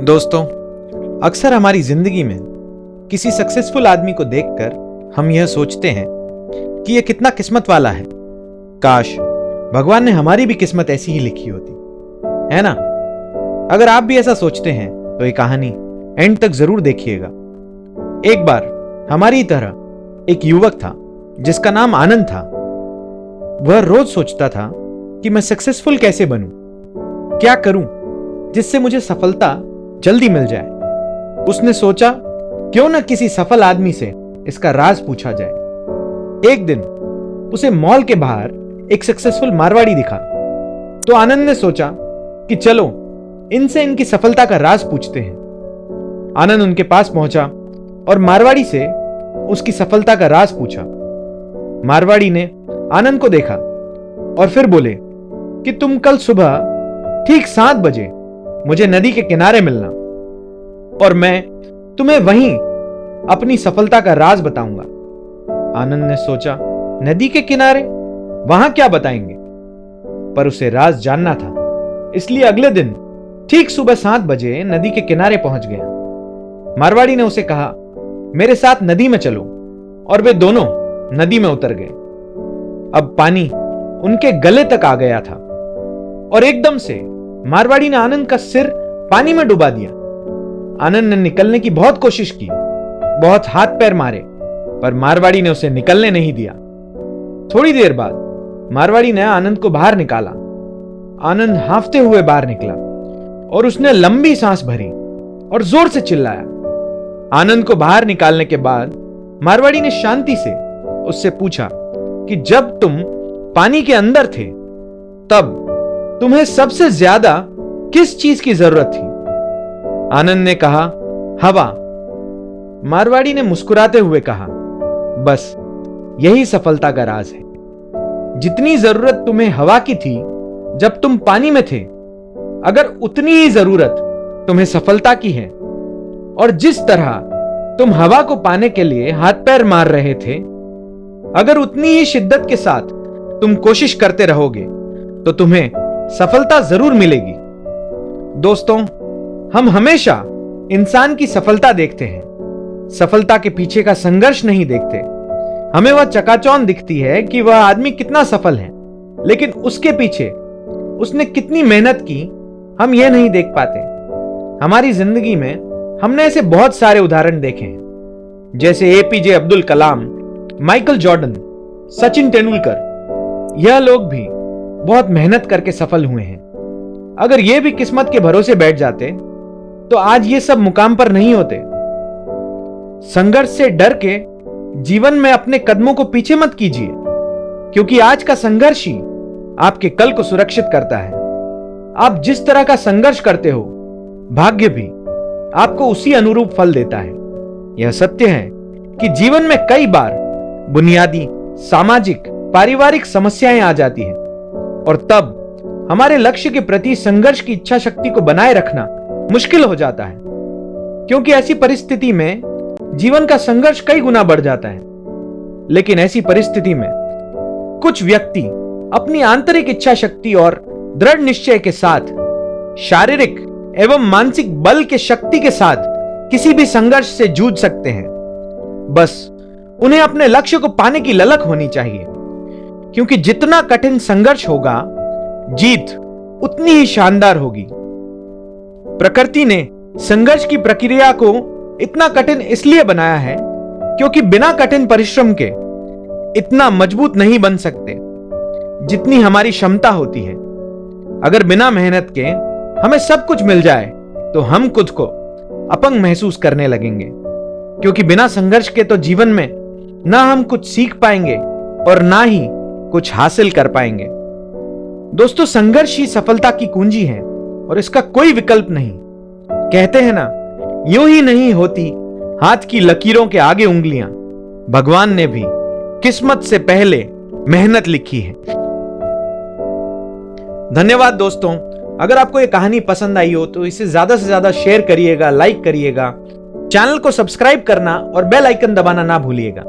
दोस्तों, अक्सर हमारी जिंदगी में किसी सक्सेसफुल आदमी को देखकर हम यह सोचते हैं कि यह कितना किस्मत वाला है। काश भगवान ने हमारी भी किस्मत ऐसी ही लिखी होती, है ना? अगर आप भी ऐसा सोचते हैं तो ये कहानी एंड तक जरूर देखिएगा। एक बार हमारी तरह एक युवक था जिसका नाम आनंद था। वह रोज सोचता था कि मैं सक्सेसफुल कैसे बनूं, क्या करूं जिससे मुझे सफलता जल्दी मिल जाए। उसने सोचा क्यों न किसी सफल आदमी से इसका राज पूछा जाए। एक दिन उसे मॉल के बाहर एक सक्सेसफुल मारवाड़ी दिखा तो आनंद ने सोचा कि चलो इनसे इनकी सफलता का राज पूछते हैं। आनंद उनके पास पहुंचा और मारवाड़ी से उसकी सफलता का राज पूछा। मारवाड़ी ने आनंद को देखा और फिर बोले कि तुम कल सुबह ठीक 7 बजे मुझे नदी के किनारे मिलना और मैं तुम्हें वहीं अपनी सफलता का राज बताऊंगा। आनंद ने सोचा, नदी के किनारे वहां क्या बताएंगे? पर उसे राज जानना था, इसलिए अगले दिन ठीक सुबह 7 बजे नदी के किनारे पहुंच गया। मारवाड़ी ने उसे कहा, मेरे साथ नदी में चलो, और वे दोनों नदी में उतर गए। अब पानी उनके गले तक आ गया था और एकदम से मारवाड़ी ने आनंद का सिर पानी में डुबा दिया। आनंद ने निकलने की बहुत कोशिश की, बहुत हाथ पैर मारे, पर मारवाड़ी ने उसे निकलने नहीं दिया। थोड़ी देर बाद मारवाड़ी ने आनंद को बाहर निकाला। आनंद हांफते हुए बाहर निकला और उसने लंबी सांस भरी और जोर से चिल्लाया। आनंद को बाहर निकालने के बाद मारवाड़ी ने शांति से उससे पूछा कि जब तुम पानी के अंदर थे तब तुम्हें सबसे ज्यादा किस चीज की जरूरत थी? आनंद ने कहा, हवा। मारवाड़ी ने मुस्कुराते हुए कहा, बस यही सफलता का राज है। जितनी जरूरत तुम्हें हवा की थी जब तुम पानी में थे, अगर उतनी ही जरूरत तुम्हें सफलता की है, और जिस तरह तुम हवा को पाने के लिए हाथ पैर मार रहे थे, अगर उतनी ही शिद्दत के साथ तुम कोशिश करते रहोगे तो तुम्हें सफलता जरूर मिलेगी। दोस्तों, हम हमेशा इंसान की सफलता देखते हैं, सफलता के पीछे का संघर्ष नहीं देखते। हमें वह चकाचौंध दिखती है कि वह आदमी कितना सफल है, लेकिन उसके पीछे उसने कितनी मेहनत की हम यह नहीं देख पाते। हमारी जिंदगी में हमने ऐसे बहुत सारे उदाहरण देखे हैं, जैसे APJ Abdul Kalam, Michael Jordan, Sachin Tendulkar. यह लोग भी बहुत मेहनत करके सफल हुए हैं। अगर ये भी किस्मत के भरोसे बैठ जाते तो आज ये सब मुकाम पर नहीं होते। संघर्ष से डर के जीवन में अपने कदमों को पीछे मत कीजिए, क्योंकि आज का संघर्ष ही आपके कल को सुरक्षित करता है। आप जिस तरह का संघर्ष करते हो, भाग्य भी आपको उसी अनुरूप फल देता है। यह सत्य है कि जीवन में कई बार बुनियादी सामाजिक पारिवारिक समस्याएं आ जाती हैं, और तब हमारे लक्ष्य के प्रति संघर्ष की इच्छा शक्ति को बनाए रखना मुश्किल हो जाता है, क्योंकि ऐसी परिस्थिति में जीवन का संघर्ष कई गुना बढ़ जाता है। लेकिन ऐसी परिस्थिति में कुछ व्यक्ति अपनी आंतरिक इच्छा शक्ति और दृढ़ निश्चय के साथ, शारीरिक एवं मानसिक बल के शक्ति के साथ किसी भी संघर्ष से जूझ सकते हैं। बस उन्हें अपने लक्ष्य को पाने की ललक होनी चाहिए, क्योंकि जितना कठिन संघर्ष होगा, जीत उतनी ही शानदार होगी। प्रकृति ने संघर्ष की प्रक्रिया को इतना कठिन इसलिए बनाया है क्योंकि बिना कठिन परिश्रम के इतना मजबूत नहीं बन सकते जितनी हमारी क्षमता होती है। अगर बिना मेहनत के हमें सब कुछ मिल जाए तो हम खुद को अपंग महसूस करने लगेंगे, क्योंकि बिना संघर्ष के तो जीवन में ना हम कुछ सीख पाएंगे और ना ही कुछ हासिल कर पाएंगे। दोस्तों, संघर्ष ही सफलता की कुंजी है और इसका कोई विकल्प नहीं। कहते हैं ना, यूं ही नहीं होती हाथ की लकीरों के आगे उंगलियां। भगवान ने भी किस्मत से पहले मेहनत लिखी है। धन्यवाद दोस्तों। अगर आपको यह कहानी पसंद आई हो तो इसे ज्यादा से ज्यादा शेयर करिएगा, लाइक करिएगा, चैनल को सब्सक्राइब करना और बेल आइकन दबाना ना भूलिएगा।